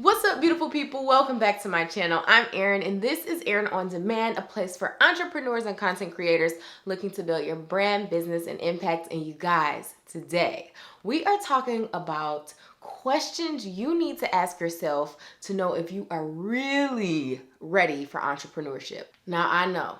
What's up, beautiful people? Welcome back to my channel. I'm Erin, and this is Erin On Demand, a place for entrepreneurs and content creators looking to build your brand, business, and impact. And you guys, today we are talking about questions you need to ask yourself to know if you are really ready for entrepreneurship. Now, I know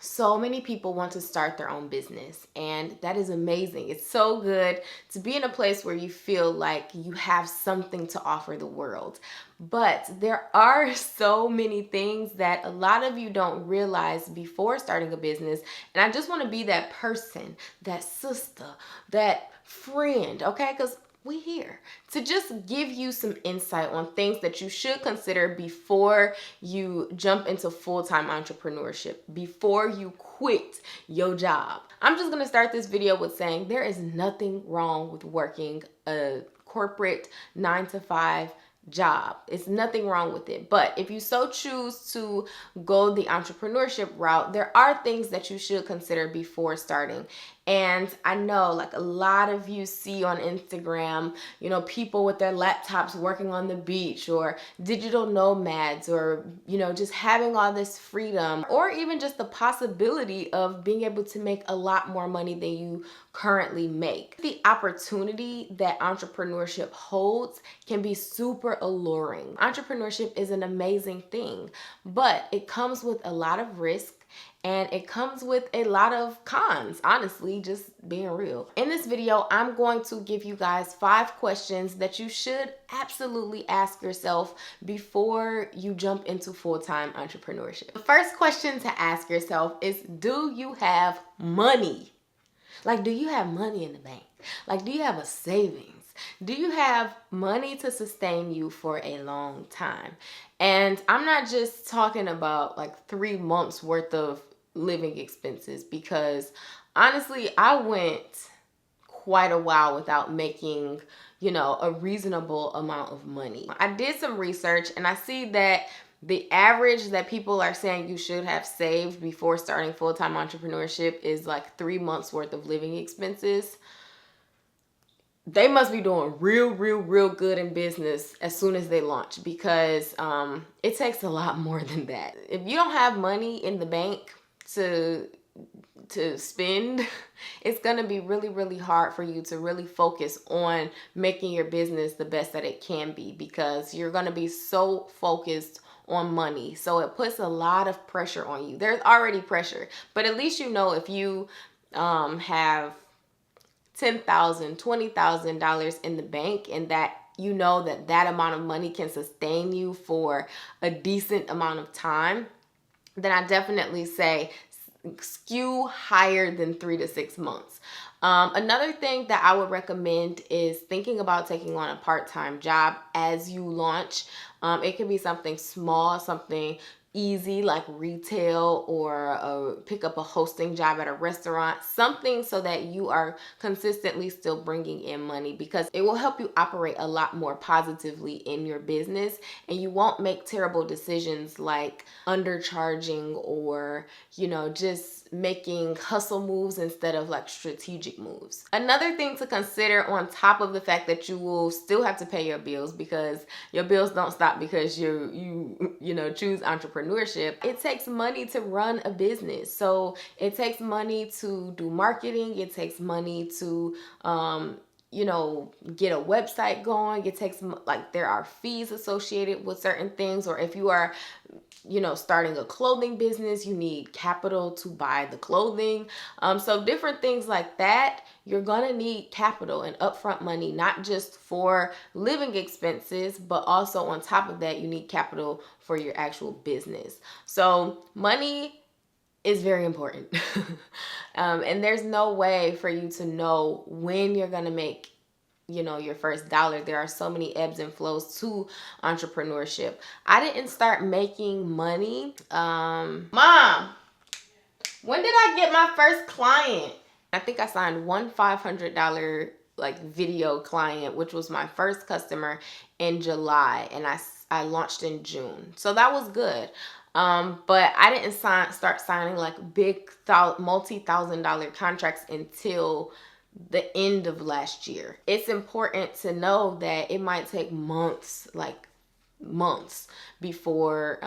so many people want to start their own business, and that is amazing. It's so good to be in a place where you feel like you have something to offer the world. But there are so many things that a lot of you don't realize before starting a business. And I just want to be that person, that sister, that friend, okay? Because we here to just give you some insight on things that you should consider before you jump into full-time entrepreneurship, before you quit your job. I'm just going to start this video with saying there is nothing wrong with working a corporate 9-to-5 job. It's nothing wrong with it. But if you so choose to go the entrepreneurship route, there are things that you should consider before starting. And I know like a lot of you see on Instagram, people with their laptops working on the beach, or digital nomads, or, just having all this freedom, or even just the possibility of being able to make a lot more money than you currently make. The opportunity that entrepreneurship holds can be super alluring. Entrepreneurship is an amazing thing, but it comes with a lot of risk. And it comes with a lot of cons, honestly, just being real. In this video, I'm going to give you guys 5 questions that you should absolutely ask yourself before you jump into full-time entrepreneurship. The first question to ask yourself is, do you have money? Like, do you have money in the bank? Like, do you have a savings? Do you have money to sustain you for a long time? And I'm not just talking about like 3 months worth of living expenses, because honestly, I went quite a while without making, a reasonable amount of money. I did some research and I see that the average that people are saying you should have saved before starting full-time entrepreneurship is like 3 months worth of living expenses. They must be doing real good in business as soon as they launch, because it takes a lot more than that. If you don't have money in the bank to spend, it's gonna be really hard for you to really focus on making your business the best that it can be, because you're gonna be so focused on money. So it puts a lot of pressure on you. There's already pressure, but at least if you have $10,000, $20,000 in the bank, and that that amount of money can sustain you for a decent amount of time, then I definitely say skew higher than 3 to 6 months. Another thing that I would recommend is thinking about taking on a part-time job as you launch. It could be something small, something easy like retail, or pick up a hosting job at a restaurant, something so that you are consistently still bringing in money, because it will help you operate a lot more positively in your business, and you won't make terrible decisions like undercharging, or just making hustle moves instead of like strategic moves. Another thing to consider, on top of the fact that you will still have to pay your bills, because your bills don't stop because you choose entrepreneurship, it takes money to run a business. So it takes money to do marketing, it takes money to get a website going. It takes, like, there are fees associated with certain things, or if you are starting a clothing business, you need capital to buy the clothing. So different things like that, you're gonna need capital and upfront money, not just for living expenses, but also on top of that, you need capital for your actual business. So money is very important. And there's no way for you to know when you're gonna make your first dollar. There are so many ebbs and flows to entrepreneurship. I didn't start making money. Mom, when did I get my first client? I think I signed one $500 like video client, which was my first customer, in July, and I launched in June. So that was good. But I didn't start signing like big multi-$1,000 contracts until the end of last year. It's important to know that it might take months, like months, before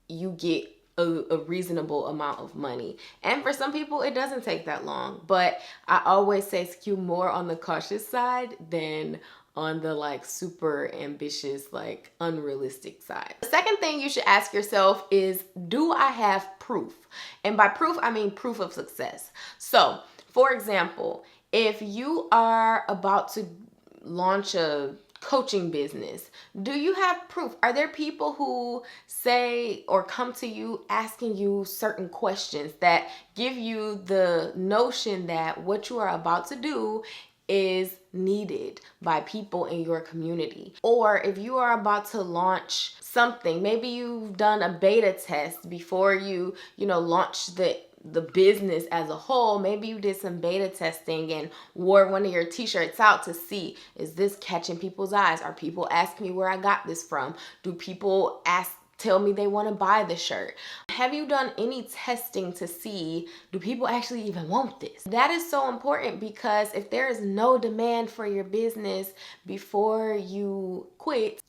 you get a reasonable amount of money. And for some people, it doesn't take that long. But I always say skew more on the cautious side than on the like super ambitious, like unrealistic side. The second thing you should ask yourself is, do I have proof? And by proof, I mean proof of success. So, for example, if you are about to launch a coaching business, do you have proof? Are there people who say or come to you asking you certain questions that give you the notion that what you are about to do is needed by people in your community? Or if you are about to launch something, maybe you've done a beta test before you launch the business as a whole. Maybe you did some beta testing and wore one of your t-shirts out to see, is this catching people's eyes? Are people asking me where I got this from? Do people tell me they want to buy the shirt? Have you done any testing to see, do people actually even want this? That is so important, because if there is no demand for your business before you quit,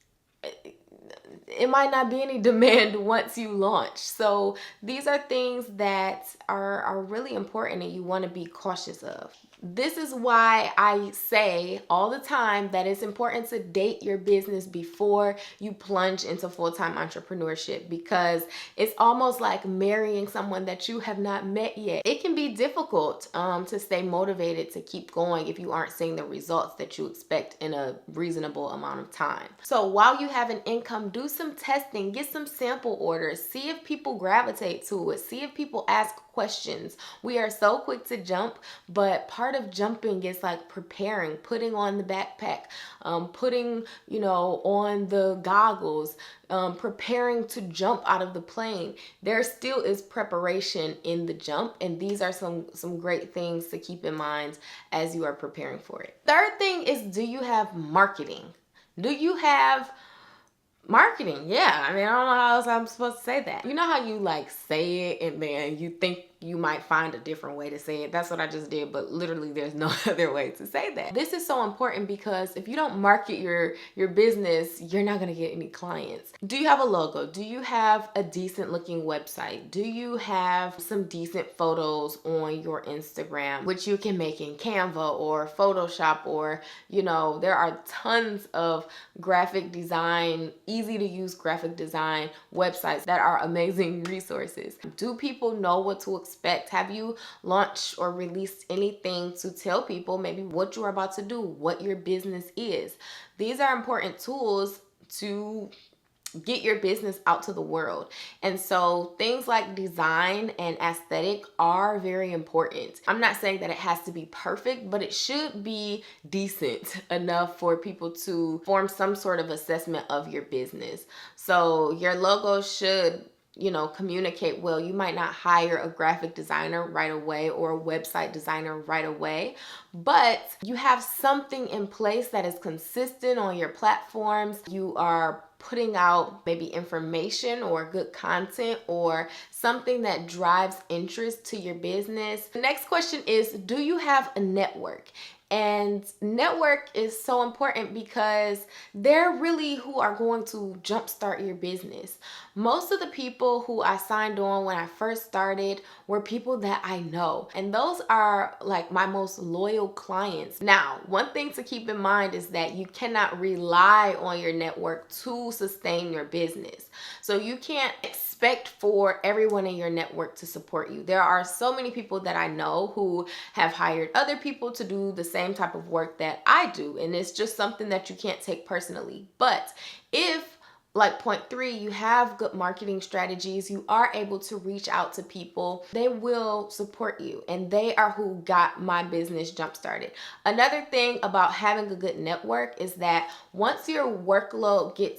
it might not be any demand once you launch. So these are things that are really important and you want to be cautious of. This is why I say all the time that it's important to date your business before you plunge into full-time entrepreneurship, because it's almost like marrying someone that you have not met yet. It can be difficult to stay motivated to keep going if you aren't seeing the results that you expect in a reasonable amount of time. So while you have an income, do some testing, get some sample orders, see if people gravitate to it, see if people ask questions. We are so quick to jump, but part of jumping is like preparing, putting on the backpack, putting, on the goggles, preparing to jump out of the plane. There still is preparation in the jump, and these are some great things to keep in mind as you are preparing for it. Third thing is, do you have marketing? Do you have marketing? Yeah, I mean, I don't know how else I'm supposed to say that. You know how you like say it and then you think you might find a different way to say it? That's what I just did, but literally there's no other way to say that. This is so important, because if you don't market your business, you're not gonna get any clients. Do you have a logo? Do you have a decent looking website? Do you have some decent photos on your Instagram, which you can make in Canva or Photoshop, or there are tons of graphic design, easy to use graphic design websites that are amazing resources. Do people know what to expect? Have you launched or released anything to tell people maybe what you're about to do, what your business is? These are important tools to get your business out to the world. And so things like design and aesthetic are very important. I'm not saying that it has to be perfect, but it should be decent enough for people to form some sort of assessment of your business. So your logo should communicate well. You might not hire a graphic designer right away or a website designer right away, but you have something in place that is consistent on your platforms. You are putting out maybe information or good content or something that drives interest to your business. The next question is, do you have a network? And network is so important, because they're really who are going to jumpstart your business. Most of the people who I signed on when I first started were people that I know, and those are like my most loyal clients. Now, one thing to keep in mind is that you cannot rely on your network to sustain your business. So you can't expect for everyone in your network to support you. There are so many people that I know who have hired other people to do the same type of work that I do, and it's just something that you can't take personally. But if, like point 3, you have good marketing strategies, you are able to reach out to people, they will support you, and they are who got my business jump started. Another thing about having a good network is that once your workload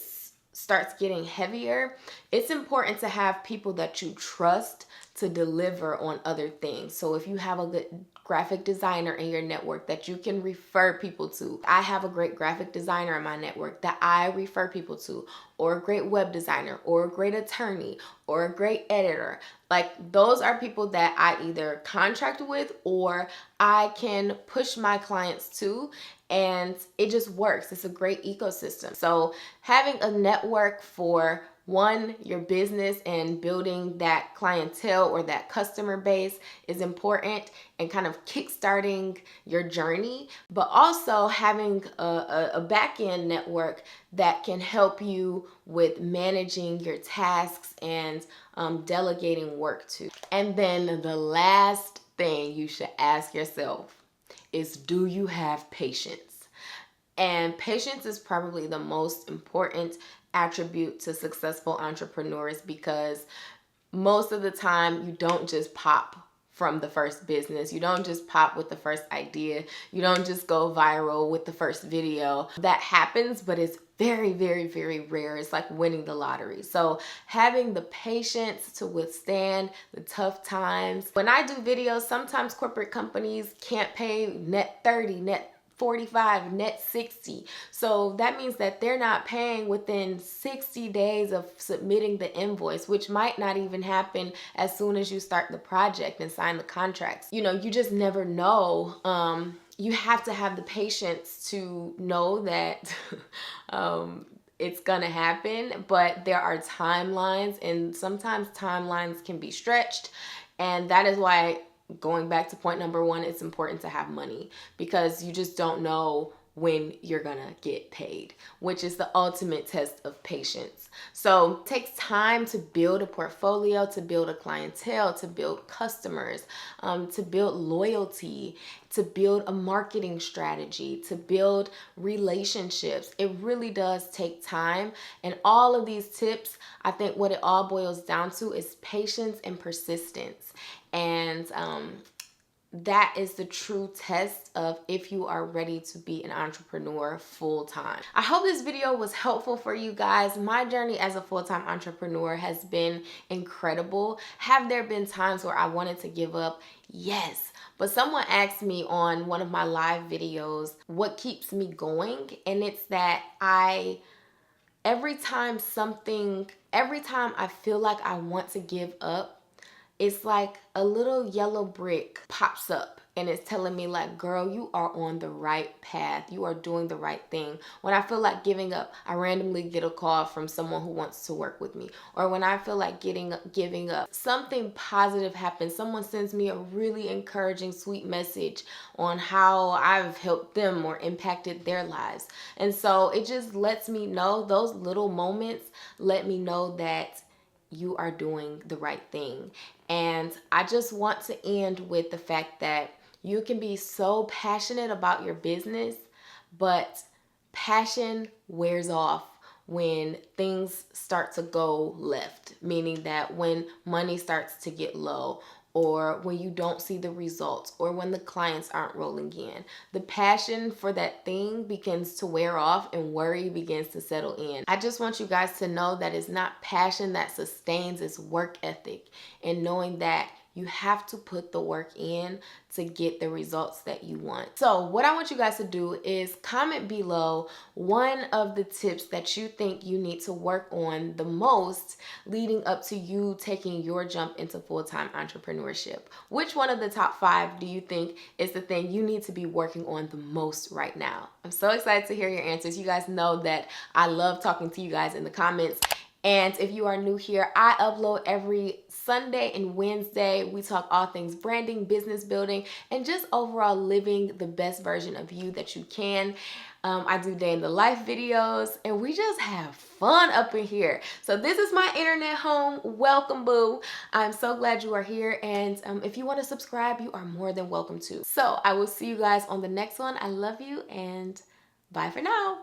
starts getting heavier, it's important to have people that you trust to deliver on other things. So if you have a good graphic designer in your network that you can refer people to. I have a great graphic designer in my network that I refer people to, or a great web designer, or a great attorney, or a great editor. Like, those are people that I either contract with or I can push my clients to, and it just works. It's a great ecosystem. So having a network for one, your business and building that clientele or that customer base is important, and kind of kickstarting your journey, but also having a back-end network that can help you with managing your tasks and delegating work to. And then the last thing you should ask yourself is, do you have patience? And patience is probably the most important attribute to successful entrepreneurs, because most of the time you don't just pop from the first business. You don't just pop with the first idea. You don't just go viral with the first video. That happens, but it's very, very, very rare. It's like winning the lottery. So having the patience to withstand the tough times. When I do videos, sometimes corporate companies can't pay net 30, net 45, net 60. So that means that they're not paying within 60 days of submitting the invoice, which might not even happen as soon as you start the project and sign the contracts. You know, you just never know. You have to have the patience to know that it's gonna happen, but there are timelines, and sometimes timelines can be stretched. And that is why, going back to point number one, it's important to have money, because you just don't know when you're gonna get paid, which is the ultimate test of patience. So it takes time to build a portfolio, to build a clientele, to build customers, to build loyalty, to build a marketing strategy, to build relationships. It really does take time. And all of these tips, I think what it all boils down to is patience and persistence. And that is the true test of if you are ready to be an entrepreneur full time. I hope this video was helpful for you guys. My journey as a full-time entrepreneur has been incredible. Have there been times where I wanted to give up? Yes. But someone asked me on one of my live videos, what keeps me going? And it's that every time I feel like I want to give up, it's like a little yellow brick pops up and it's telling me like, girl, you are on the right path. You are doing the right thing. When I feel like giving up, I randomly get a call from someone who wants to work with me. Or when I feel like giving up, something positive happens. Someone sends me a really encouraging, sweet message on how I've helped them or impacted their lives. And so it just lets me know, those little moments let me know that you are doing the right thing. And I just want to end with the fact that you can be so passionate about your business, but passion wears off when things start to go left, meaning that when money starts to get low, or when you don't see the results, or when the clients aren't rolling in. The passion for that thing begins to wear off and worry begins to settle in. I just want you guys to know that it's not passion that sustains, it's work ethic, and knowing that you have to put the work in to get the results that you want. So what I want you guys to do is comment below one of the tips that you think you need to work on the most leading up to you taking your jump into full-time entrepreneurship. Which one of the top 5 do you think is the thing you need to be working on the most right now? I'm so excited to hear your answers. You guys know that I love talking to you guys in the comments. And if you are new here, I upload every Sunday and Wednesday. We talk all things branding, business building, and just overall living the best version of you that you can. I do day in the life videos, and we just have fun up in here. So this is my internet home. Welcome, boo. I'm so glad you are here. And if you want to subscribe, you are more than welcome to. So I will see you guys on the next one. I love you, and bye for now.